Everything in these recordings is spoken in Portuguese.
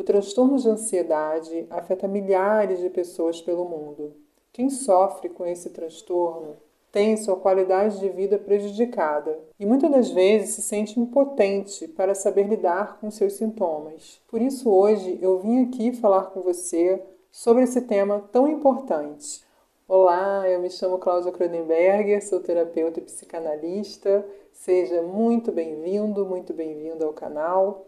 transtorno de ansiedade afeta milhares de pessoas pelo mundo. Quem sofre com esse transtorno tem sua qualidade de vida prejudicada e muitas das vezes se sente impotente para saber lidar com seus sintomas. Por isso hoje eu vim aqui falar com você sobre esse tema tão importante. Olá, eu me chamo Cláudia Cronenberger, sou terapeuta e psicanalista. Seja muito bem-vindo ao canal.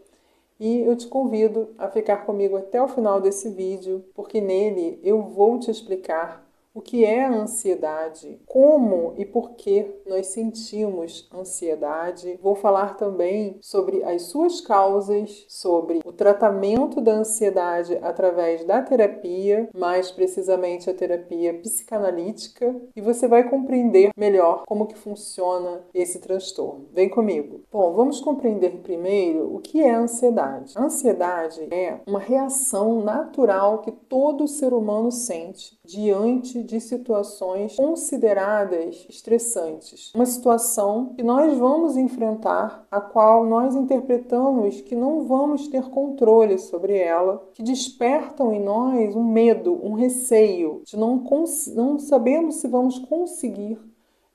E eu te convido a ficar comigo até o final desse vídeo, porque nele eu vou te explicar o que é a ansiedade, como e por que nós sentimos ansiedade. Vou falar também sobre as suas causas, sobre o tratamento da ansiedade através da terapia, mais precisamente a terapia psicanalítica, e você vai compreender melhor como que funciona esse transtorno. Vem comigo. Bom, vamos compreender primeiro o que é a ansiedade. A ansiedade é uma reação natural que todo ser humano sente diante de situações consideradas estressantes. Uma situação que nós vamos enfrentar, a qual nós interpretamos que não vamos ter controle sobre ela, que despertam em nós um medo, um receio de não sabemos se vamos conseguir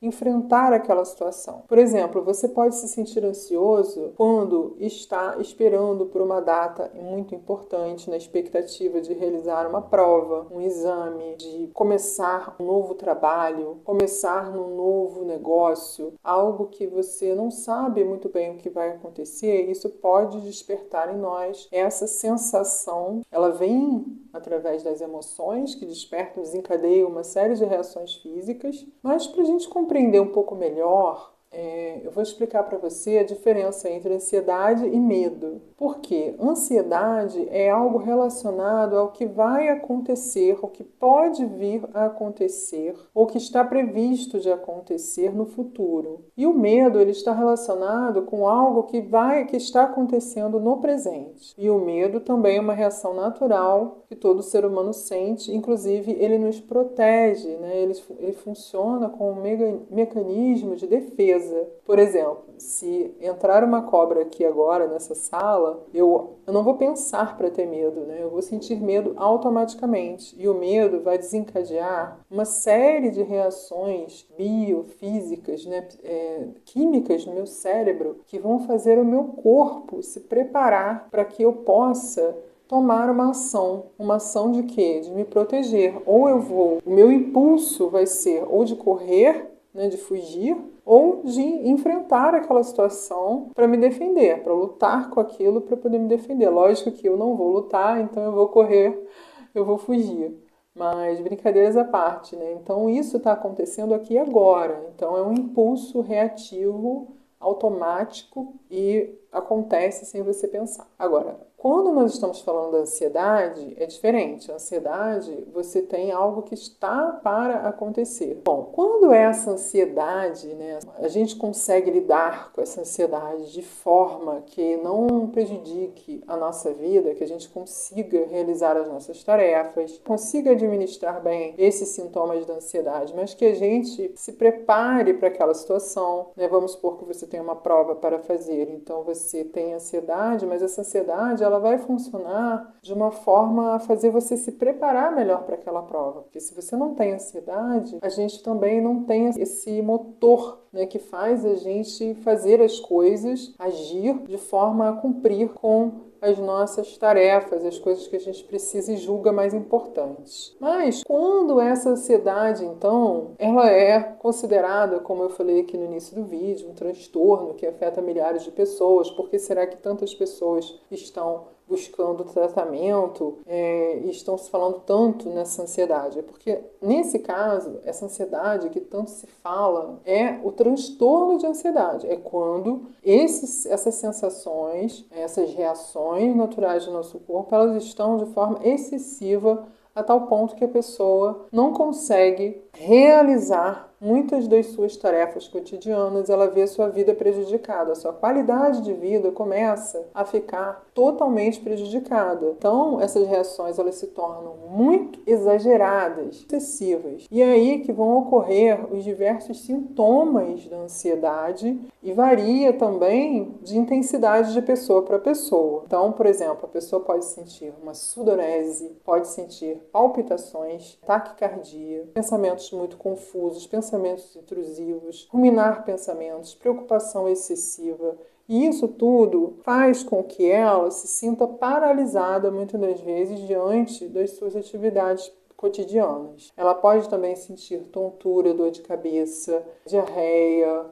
enfrentar aquela situação. Por exemplo, você pode se sentir ansioso quando está esperando por uma data muito importante, na expectativa de realizar uma prova, um exame, de começar um novo trabalho, começar num novo negócio, algo que você não sabe muito bem o que vai acontecer. Isso pode despertar em nós essa sensação. Ela vem através das emoções que despertam, desencadeiam uma série de reações físicas, mas para a gente compreender um pouco melhor, eu vou explicar para você a diferença entre ansiedade e medo. Por quê? Ansiedade é algo relacionado ao que vai acontecer, ao que pode vir a acontecer, ou que está previsto de acontecer no futuro. E o medo, ele está relacionado com algo que está acontecendo no presente. E o medo também é uma reação natural que todo ser humano sente, inclusive ele nos protege, né? Ele funciona como um mecanismo de defesa. Por exemplo, se entrar uma cobra aqui agora nessa sala, eu não vou pensar para ter medo, né? Eu vou sentir medo automaticamente. E o medo vai desencadear uma série de reações biofísicas, né? Químicas no meu cérebro, que vão fazer o meu corpo se preparar para que eu possa tomar uma ação de quê? De me proteger. O meu impulso vai ser ou de correr, né, de fugir, ou de enfrentar aquela situação para me defender, para lutar com aquilo para poder me defender. Lógico que eu não vou lutar, então eu vou correr, eu vou fugir. Mas brincadeiras à parte, né? Então isso está acontecendo aqui agora. Então é um impulso reativo, automático e acontece sem você pensar. Agora, quando nós estamos falando da ansiedade, é diferente. A ansiedade, você tem algo que está para acontecer. Bom, quando essa ansiedade, né, a gente consegue lidar com essa ansiedade de forma que não prejudique a nossa vida, que a gente consiga realizar as nossas tarefas, consiga administrar bem esses sintomas da ansiedade, mas que a gente se prepare para aquela situação, né? Vamos supor que você tem uma prova para fazer, então você tem ansiedade, mas essa ansiedade ela vai funcionar de uma forma a fazer você se preparar melhor para aquela prova. Porque se você não tem ansiedade, a gente também não tem esse motor, né, que faz a gente fazer as coisas, agir de forma a cumprir com as nossas tarefas, as coisas que a gente precisa e julga mais importantes. Mas quando essa ansiedade, então, ela é considerada, como eu falei aqui no início do vídeo, um transtorno que afeta milhares de pessoas, por que será que tantas pessoas estão buscando tratamento e estão se falando tanto nessa ansiedade? É porque, nesse caso, essa ansiedade que tanto se fala é o transtorno de ansiedade. É quando essas sensações, essas reações naturais do nosso corpo, elas estão de forma excessiva a tal ponto que a pessoa não consegue realizar muitas das suas tarefas cotidianas, ela vê sua vida prejudicada, a sua qualidade de vida começa a ficar totalmente prejudicada. Então, essas reações elas se tornam muito exageradas, excessivas. E é aí que vão ocorrer os diversos sintomas da ansiedade e varia também de intensidade de pessoa para pessoa. Então, por exemplo, a pessoa pode sentir uma sudorese, pode sentir palpitações, taquicardia, pensamentos muito confusos, pensamentos intrusivos, ruminar pensamentos, preocupação excessiva. E isso tudo faz com que ela se sinta paralisada muitas das vezes diante das suas atividades cotidianas. Ela pode também sentir tontura, dor de cabeça, diarreia,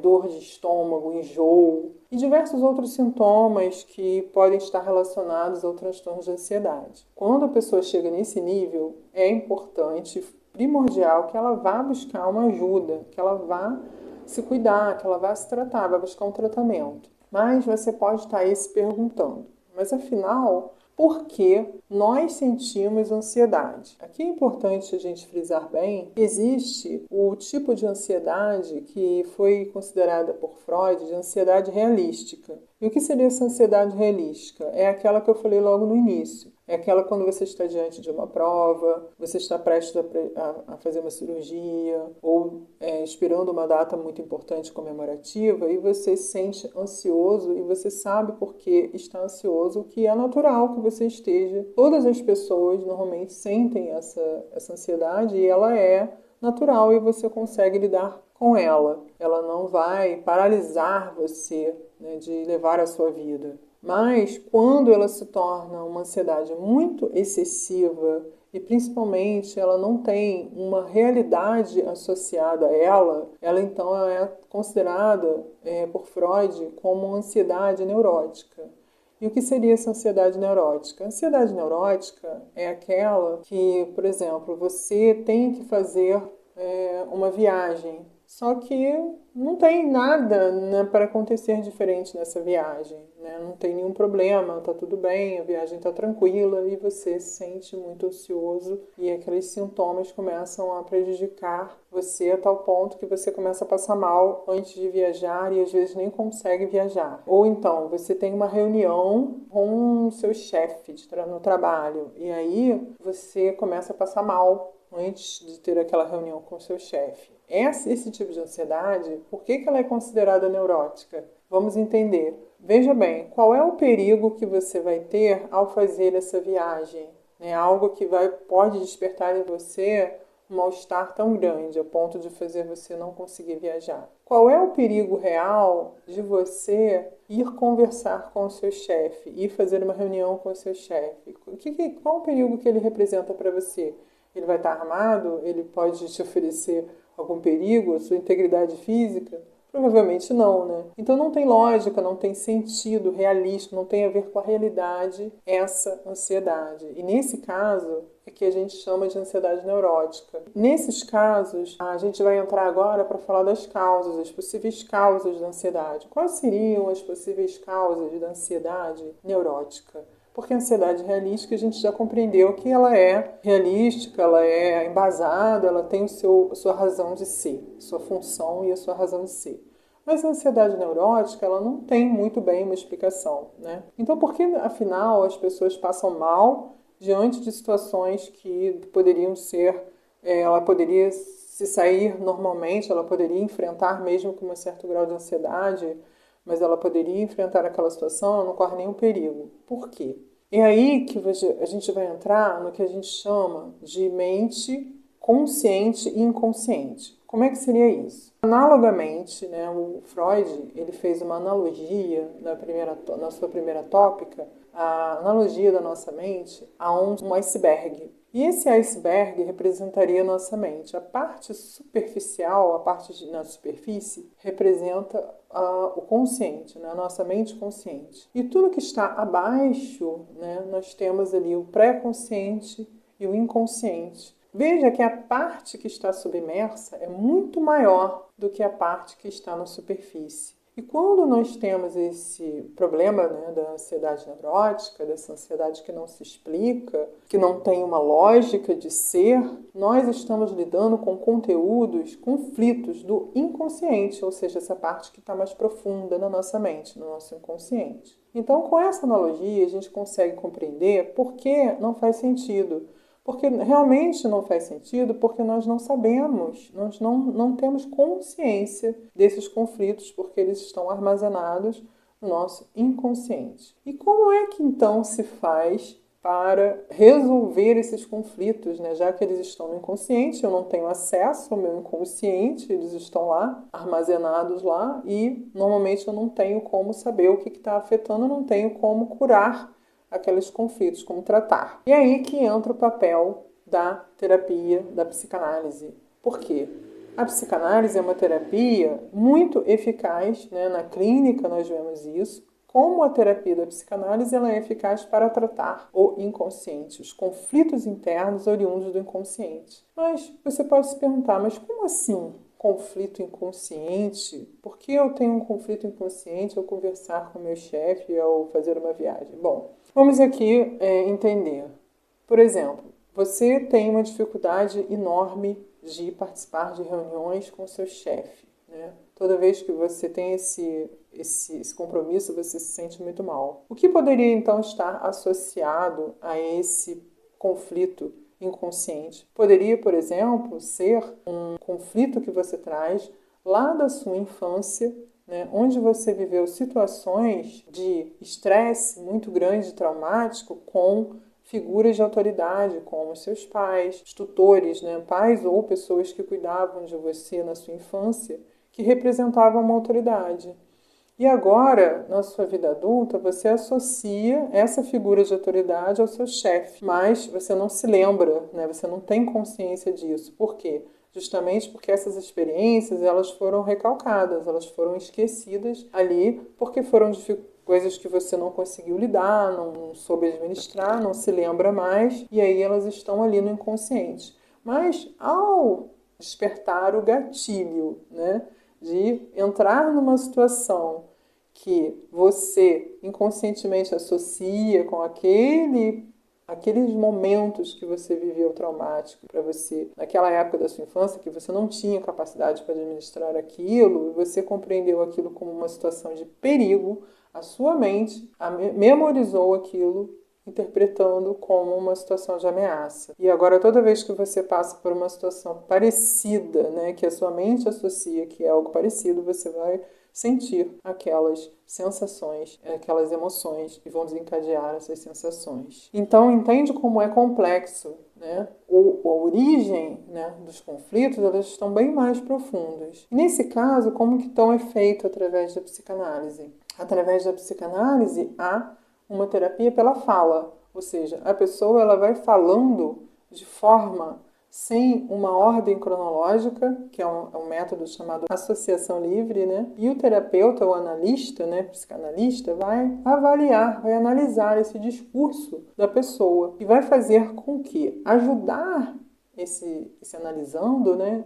dor de estômago, enjoo e diversos outros sintomas que podem estar relacionados ao transtorno de ansiedade. Quando a pessoa chega nesse nível, é importante, primordial, que ela vá buscar uma ajuda, que ela vá se cuidar, que ela vá se tratar, vá buscar um tratamento. Mas você pode estar aí se perguntando, mas afinal, por que nós sentimos ansiedade? Aqui é importante a gente frisar bem que existe o tipo de ansiedade que foi considerada por Freud de ansiedade realística. E o que seria essa ansiedade realística? É aquela que eu falei logo no início. É aquela quando você está diante de uma prova, você está prestes a fazer uma cirurgia ou esperando uma data muito importante comemorativa e você se sente ansioso e você sabe por que está ansioso, que é natural que você esteja. Todas as pessoas normalmente sentem essa ansiedade e ela é natural e você consegue lidar com ela. Ela não vai paralisar você, né, de levar a sua vida. Mas quando ela se torna uma ansiedade muito excessiva e principalmente ela não tem uma realidade associada a ela então é considerada por Freud como ansiedade neurótica. E o que seria essa ansiedade neurótica? A ansiedade neurótica é aquela que, por exemplo, você tem que fazer uma viagem, só que não tem nada, né, para acontecer diferente nessa viagem, né? Não tem nenhum problema, tá tudo bem, a viagem tá tranquila e você se sente muito ansioso e aqueles sintomas começam a prejudicar você a tal ponto que você começa a passar mal antes de viajar e às vezes nem consegue viajar. Ou então você tem uma reunião com o seu chefe no trabalho e aí você começa a passar mal antes de ter aquela reunião com o seu chefe. Esse tipo de ansiedade, por que ela é considerada neurótica? Vamos entender. Veja bem, qual é o perigo que você vai ter ao fazer essa viagem? Algo que pode despertar em você um mal-estar tão grande, a ponto de fazer você não conseguir viajar. Qual é o perigo real de você ir conversar com o seu chefe, ir fazer uma reunião com o seu chefe? Qual o perigo que ele representa para você? Ele vai estar armado? Ele pode te oferecer algum perigo à sua integridade física? Provavelmente não, né? Então não tem lógica, não tem sentido realista, não tem a ver com a realidade essa ansiedade. E nesse caso é que a gente chama de ansiedade neurótica. Nesses casos, a gente vai entrar agora para falar das causas, as possíveis causas da ansiedade. Quais seriam as possíveis causas da ansiedade neurótica? Porque a ansiedade realística a gente já compreendeu que ela é realística, ela é embasada, ela tem a sua razão de ser, sua função e a sua razão de ser. Mas a ansiedade neurótica, ela não tem muito bem uma explicação, né? Então, por que, afinal, as pessoas passam mal diante de situações que poderiam ser... ela poderia se sair normalmente, ela poderia enfrentar mesmo com um certo grau de ansiedade, mas ela poderia enfrentar aquela situação, ela não corre nenhum perigo. Por quê? É aí que a gente vai entrar no que a gente chama de mente consciente e inconsciente. Como é que seria isso? Analogamente, né, o Freud ele fez uma analogia na sua primeira tópica, a analogia da nossa mente a um iceberg. E esse iceberg representaria a nossa mente. A parte superficial, a parte na superfície, representa o consciente, né? A nossa mente consciente. E tudo que está abaixo, né, nós temos ali o pré-consciente e o inconsciente. Veja que a parte que está submersa é muito maior do que a parte que está na superfície. E quando nós temos esse problema, né, da ansiedade neurótica, dessa ansiedade que não se explica, que não tem uma lógica de ser, nós estamos lidando com conteúdos, conflitos do inconsciente, ou seja, essa parte que está mais profunda na nossa mente, no nosso inconsciente. Então, com essa analogia, a gente consegue compreender por que não faz sentido. Porque realmente não faz sentido, porque nós não sabemos, nós não temos consciência desses conflitos, porque eles estão armazenados no nosso inconsciente. E como é que então se faz para resolver esses conflitos, né? Já que eles estão no inconsciente, eu não tenho acesso ao meu inconsciente, eles estão lá, armazenados lá, e normalmente eu não tenho como saber o que está afetando, eu não tenho como curar aqueles conflitos, como tratar. E aí que entra o papel da terapia, da psicanálise. Por quê? A psicanálise é uma terapia muito eficaz, né? Na clínica nós vemos isso. Como a terapia da psicanálise ela é eficaz para tratar o inconsciente, os conflitos internos oriundos do inconsciente. Mas você pode se perguntar, mas como assim conflito inconsciente? Por que eu tenho um conflito inconsciente ao conversar com meu chefe, ao fazer uma viagem? Bom, vamos aqui entender. Por exemplo, você tem uma dificuldade enorme de participar de reuniões com seu chefe, né? Toda vez que você tem esse compromisso, você se sente muito mal. O que poderia então estar associado a esse conflito inconsciente? Poderia, por exemplo, ser um conflito que você traz lá da sua infância, né, onde você viveu situações de estresse muito grande, traumático, com figuras de autoridade, como seus pais, os tutores, né, pais ou pessoas que cuidavam de você na sua infância, que representavam uma autoridade. E agora, na sua vida adulta, você associa essa figura de autoridade ao seu chefe, mas você não se lembra, né? Você não tem consciência disso. Por quê? Justamente porque essas experiências elas foram recalcadas, elas foram esquecidas ali, porque foram coisas que você não conseguiu lidar, não soube administrar, não se lembra mais, e aí elas estão ali no inconsciente. Mas ao despertar o gatilho, né, de entrar numa situação que você inconscientemente associa com aqueles momentos que você viveu traumático para você, naquela época da sua infância, que você não tinha capacidade para administrar aquilo, e você compreendeu aquilo como uma situação de perigo, a sua mente memorizou aquilo, interpretando como uma situação de ameaça. E agora, toda vez que você passa por uma situação parecida, né, que a sua mente associa que é algo parecido, você vai sentir aquelas sensações, aquelas emoções que vão desencadear essas sensações. Então, entende como é complexo, né? A origem, né, dos conflitos, elas estão bem mais profundas. E nesse caso, como que então é feito através da psicanálise? Através da psicanálise, há uma terapia pela fala, ou seja, a pessoa ela vai falando de forma sem uma ordem cronológica, que é um método chamado associação livre, né? E o terapeuta, o analista, né, psicanalista, vai avaliar, vai analisar esse discurso da pessoa e vai fazer com que ajudar esse analisando, né,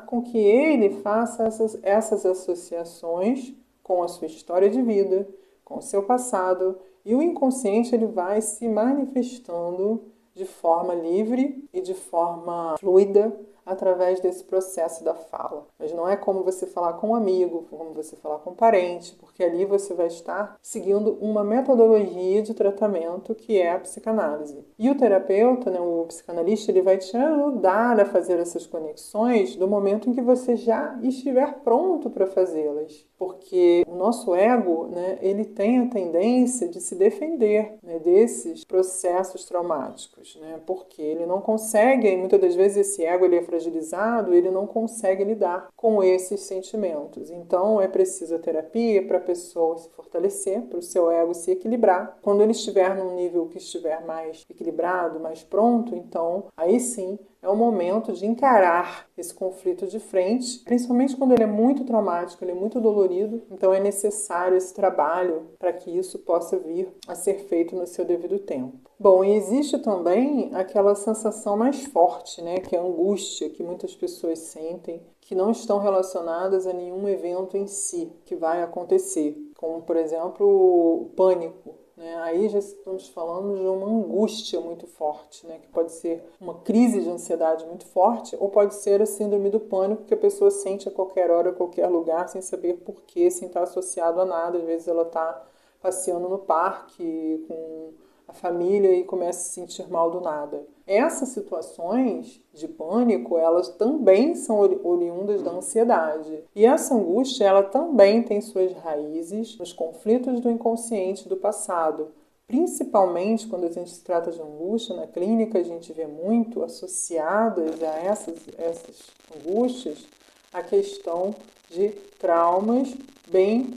com que ele faça essas associações com a sua história de vida, com o seu passado, e o inconsciente ele vai se manifestando de forma livre e de forma fluida através desse processo da fala. Mas não é como você falar com um amigo, como você falar com um parente, porque ali você vai estar seguindo uma metodologia de tratamento que é a psicanálise. E o terapeuta, né, o psicanalista, ele vai te ajudar a fazer essas conexões do momento em que você já estiver pronto para fazê-las. Porque o nosso ego, né, ele tem a tendência de se defender, né, desses processos traumáticos, né, porque ele não consegue, e muitas das vezes esse ego ele é fragilizado, ele não consegue lidar com esses sentimentos. Então é preciso a terapia para a pessoa se fortalecer, para o seu ego se equilibrar. Quando ele estiver num nível que estiver mais equilibrado, mais pronto, então aí sim é o momento de encarar esse conflito de frente, principalmente quando ele é muito traumático, ele é muito dolorido. Então é necessário esse trabalho para que isso possa vir a ser feito no seu devido tempo. Bom, e existe também também aquela sensação mais forte, né, que é a angústia que muitas pessoas sentem, que não estão relacionadas a nenhum evento em si que vai acontecer, como, por exemplo, o pânico. Aí já estamos falando de uma angústia muito forte, né? Que pode ser uma crise de ansiedade muito forte ou pode ser a síndrome do pânico que a pessoa sente a qualquer hora, a qualquer lugar, sem saber porquê, sem estar associado a nada. Às vezes ela está passeando no parque com a família e começa a se sentir mal do nada. Essas situações de pânico, elas também são oriundas da ansiedade. E essa angústia, ela também tem suas raízes nos conflitos do inconsciente do passado. Principalmente quando a gente se trata de angústia, na clínica a gente vê muito associadas a essas angústias a questão de traumas bem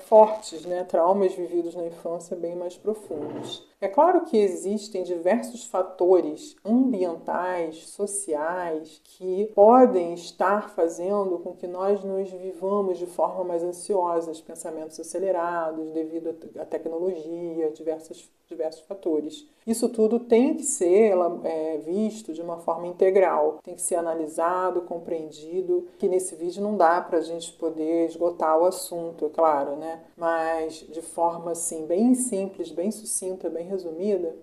fortes, né? Traumas vividos na infância bem mais profundos. É claro que existem diversos fatores ambientais, sociais, que podem estar fazendo com que nós nos vivamos de forma mais ansiosa, pensamentos acelerados devido à tecnologia, diversos fatores. Isso tudo tem que ser visto de uma forma integral, tem que ser analisado, compreendido, que nesse vídeo não dá para a gente poder esgotar o assunto, é claro, né? Mas de forma assim, bem simples, bem sucinta, bem resumida,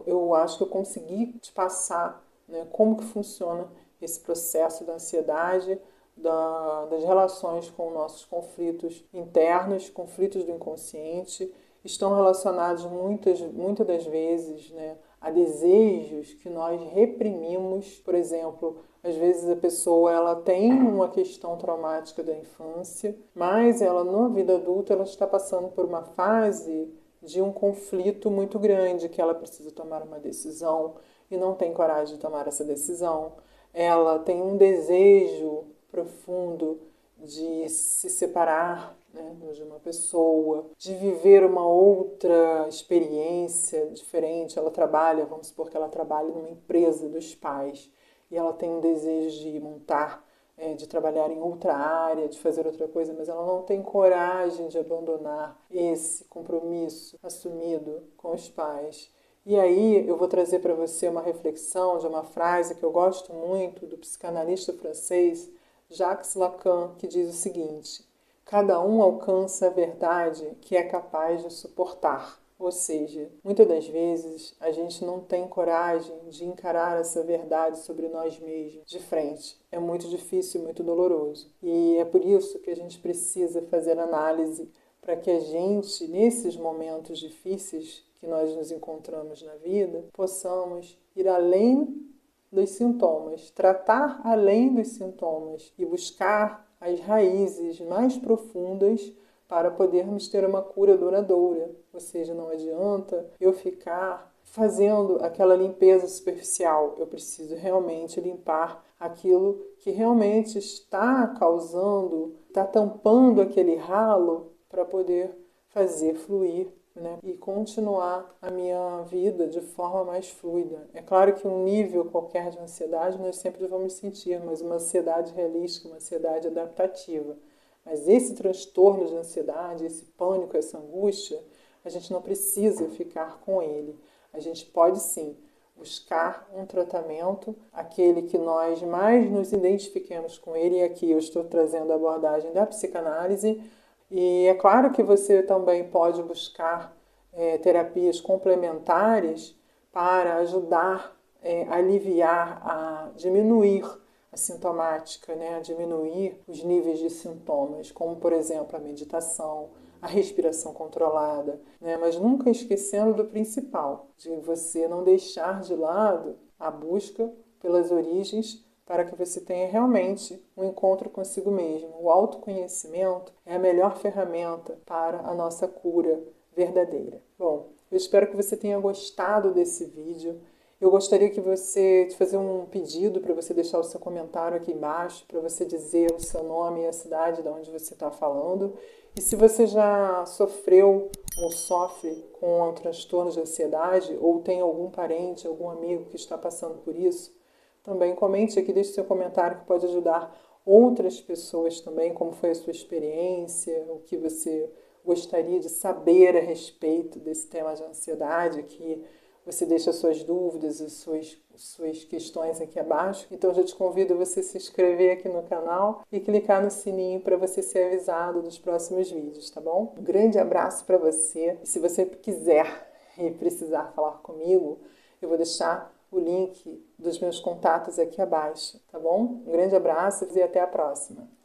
eu acho que eu consegui te passar, né, como que funciona esse processo da ansiedade, das relações com nossos conflitos internos, conflitos do inconsciente, estão relacionados muitas das vezes, né, a desejos que nós reprimimos. Por exemplo, às vezes a pessoa ela tem uma questão traumática da infância, mas ela na vida adulta ela está passando por uma fase de um conflito muito grande, que ela precisa tomar uma decisão e não tem coragem de tomar essa decisão. Ela tem um desejo profundo de se separar, né, de uma pessoa, de viver uma outra experiência diferente. Ela trabalha, vamos supor que ela trabalha numa empresa dos pais e ela tem um desejo de montar, de trabalhar em outra área, de fazer outra coisa, mas ela não tem coragem de abandonar esse compromisso assumido com os pais. E aí eu vou trazer para você uma reflexão de uma frase que eu gosto muito do psicanalista francês Jacques Lacan, que diz o seguinte: cada um alcança a verdade que é capaz de suportar. Ou seja, muitas das vezes a gente não tem coragem de encarar essa verdade sobre nós mesmos de frente. É muito difícil, muito doloroso. E é por isso que a gente precisa fazer análise para que a gente, nesses momentos difíceis que nós nos encontramos na vida, possamos ir além dos sintomas, tratar além dos sintomas e buscar as raízes mais profundas para podermos ter uma cura duradoura. Ou seja, não adianta eu ficar fazendo aquela limpeza superficial. Eu preciso realmente limpar aquilo que realmente está causando, está tampando aquele ralo para poder fazer fluir, né, e continuar a minha vida de forma mais fluida. É claro que um nível qualquer de ansiedade nós sempre vamos sentir, mas uma ansiedade realística, uma ansiedade adaptativa. Mas esse transtorno de ansiedade, esse pânico, essa angústia, a gente não precisa ficar com ele. A gente pode sim buscar um tratamento, aquele que nós mais nos identifiquemos com ele, e aqui eu estou trazendo a abordagem da psicanálise. E é claro que você também pode buscar terapias complementares para ajudar a aliviar, a diminuir a sintomática, né, a diminuir os níveis de sintomas, como, por exemplo, a meditação, a respiração controlada, né, mas nunca esquecendo do principal, de você não deixar de lado a busca pelas origens para que você tenha realmente um encontro consigo mesmo. O autoconhecimento é a melhor ferramenta para a nossa cura verdadeira. Bom, eu espero que você tenha gostado desse vídeo. Eu gostaria de fazer um pedido para você deixar o seu comentário aqui embaixo, para você dizer o seu nome e a cidade de onde você está falando. E se você já sofreu ou sofre com um transtorno de ansiedade, ou tem algum parente, algum amigo que está passando por isso, também comente aqui, deixe seu comentário que pode ajudar outras pessoas também, como foi a sua experiência, o que você gostaria de saber a respeito desse tema de ansiedade, que você deixa suas dúvidas e suas questões aqui abaixo. Então, já te convido a você se inscrever aqui no canal e clicar no sininho para você ser avisado dos próximos vídeos, tá bom? Um grande abraço para você. E se você quiser e precisar falar comigo, eu vou deixar o link dos meus contatos aqui abaixo, tá bom? Um grande abraço e até a próxima.